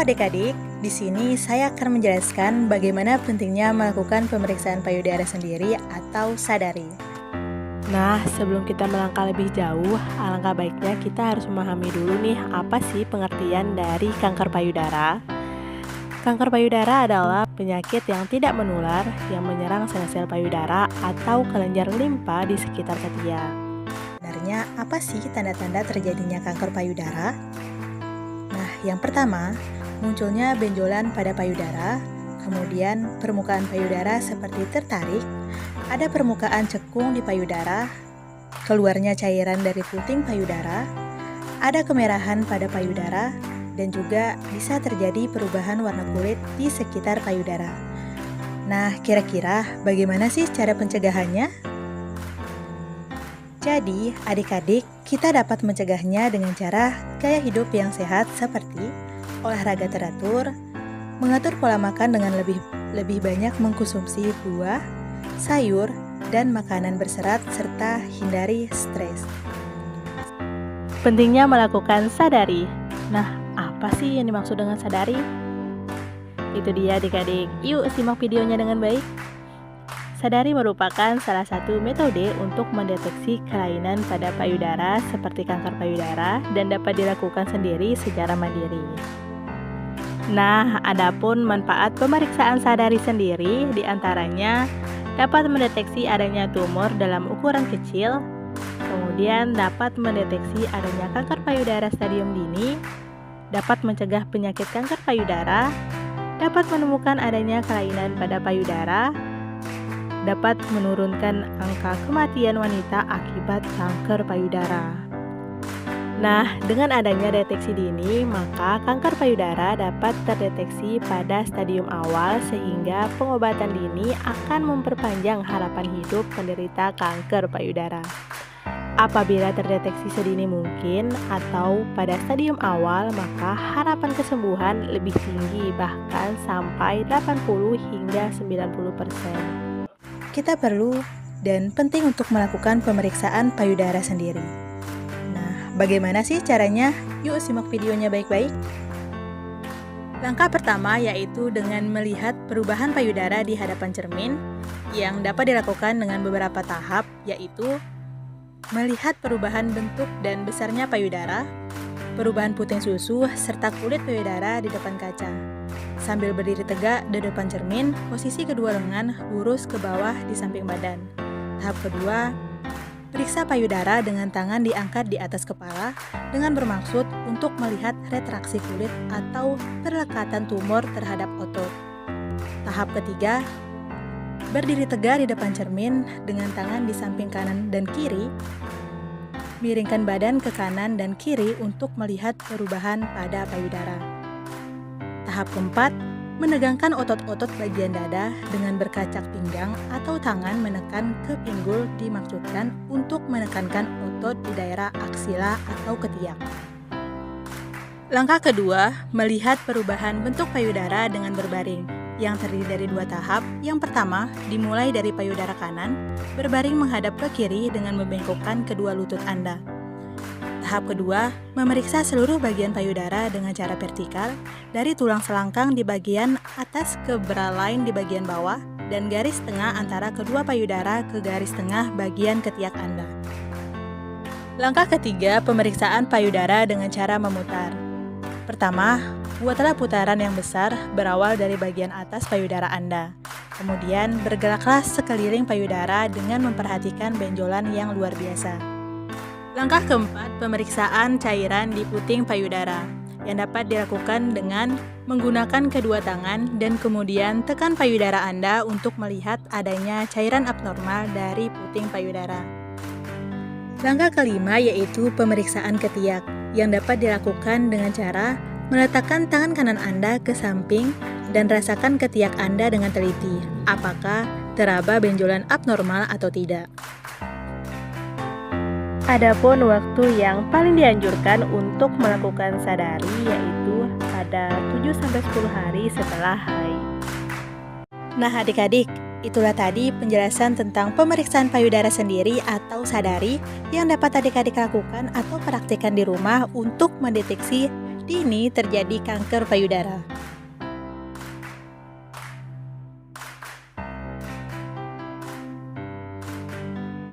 adik-adik, di sini saya akan menjelaskan bagaimana pentingnya melakukan pemeriksaan payudara sendiri atau sadari. Nah, sebelum kita melangkah lebih jauh, alangkah baiknya kita harus memahami dulu nih apa sih pengertian dari kanker payudara. Kanker payudara adalah penyakit yang tidak menular yang menyerang sel-sel payudara atau kelenjar limpa di sekitar ketiak. Sebenarnya apa sih tanda-tanda terjadinya kanker payudara? Nah, yang pertama, munculnya benjolan pada payudara, kemudian permukaan payudara seperti tertarik, ada permukaan cekung di payudara, keluarnya cairan dari puting payudara, ada kemerahan pada payudara, dan juga bisa terjadi perubahan warna kulit di sekitar payudara. Nah, kira-kira bagaimana sih cara pencegahannya? Jadi, adik-adik, kita dapat mencegahnya dengan cara gaya hidup yang sehat seperti olahraga teratur, mengatur pola makan dengan lebih banyak mengkonsumsi buah, sayur, dan makanan berserat, serta hindari stres. Pentingnya melakukan sadari. Nah, apa sih yang dimaksud dengan sadari? Itu dia adik-adik, yuk simak videonya dengan baik. Sadari merupakan salah satu metode untuk mendeteksi kelainan pada payudara seperti kanker payudara dan dapat dilakukan sendiri secara mandiri. Nah, adapun manfaat pemeriksaan sadari sendiri diantaranya dapat mendeteksi adanya tumor dalam ukuran kecil, kemudian dapat mendeteksi adanya kanker payudara stadium dini, dapat mencegah penyakit kanker payudara, dapat menemukan adanya kelainan pada payudara, dapat menurunkan angka kematian wanita akibat kanker payudara. Nah, dengan adanya deteksi dini, maka kanker payudara dapat terdeteksi pada stadium awal sehingga pengobatan dini akan memperpanjang harapan hidup penderita kanker payudara. Apabila terdeteksi sedini mungkin atau pada stadium awal, maka harapan kesembuhan lebih tinggi, bahkan sampai 80 hingga 90%. Kita perlu dan penting untuk melakukan pemeriksaan payudara sendiri. Nah, bagaimana sih caranya? Yuk simak videonya baik-baik. Langkah pertama yaitu dengan melihat perubahan payudara di hadapan cermin yang dapat dilakukan dengan beberapa tahap, yaitu melihat perubahan bentuk dan besarnya payudara, perubahan puting susu, serta kulit payudara di depan kaca. Sambil berdiri tegak di depan cermin, posisi kedua lengan lurus ke bawah di samping badan. Tahap kedua, periksa payudara dengan tangan diangkat di atas kepala dengan bermaksud untuk melihat retraksi kulit atau perlekatan tumor terhadap otot. Tahap ketiga, berdiri tegak di depan cermin dengan tangan di samping kanan dan kiri. Miringkan badan ke kanan dan kiri untuk melihat perubahan pada payudara. Tahap keempat, menegangkan otot-otot bagian dada dengan berkacak pinggang atau tangan menekan ke pinggul dimaksudkan untuk menekankan otot di daerah aksila atau ketiak. Langkah kedua, melihat perubahan bentuk payudara dengan berbaring yang terdiri dari dua tahap. Yang pertama, dimulai dari payudara kanan, berbaring menghadap ke kiri dengan membengkokkan kedua lutut Anda. Tahap kedua, memeriksa seluruh bagian payudara dengan cara vertikal, dari tulang selangkang di bagian atas ke bra line di bagian bawah, dan garis tengah antara kedua payudara ke garis tengah bagian ketiak Anda. Langkah ketiga, pemeriksaan payudara dengan cara memutar. Pertama, buatlah putaran yang besar berawal dari bagian atas payudara Anda. Kemudian, bergeraklah sekeliling payudara dengan memperhatikan benjolan yang luar biasa. Langkah keempat, pemeriksaan cairan di puting payudara yang dapat dilakukan dengan menggunakan kedua tangan dan kemudian tekan payudara Anda untuk melihat adanya cairan abnormal dari puting payudara. Langkah kelima yaitu pemeriksaan ketiak yang dapat dilakukan dengan cara meletakkan tangan kanan Anda ke samping dan rasakan ketiak Anda dengan teliti, apakah teraba benjolan abnormal atau tidak. Adapun waktu yang paling dianjurkan untuk melakukan sadari yaitu pada 7-10 hari setelah haid. Nah adik-adik, itulah tadi penjelasan tentang pemeriksaan payudara sendiri atau sadari yang dapat adik-adik lakukan atau praktikkan di rumah untuk mendeteksi dini terjadi kanker payudara.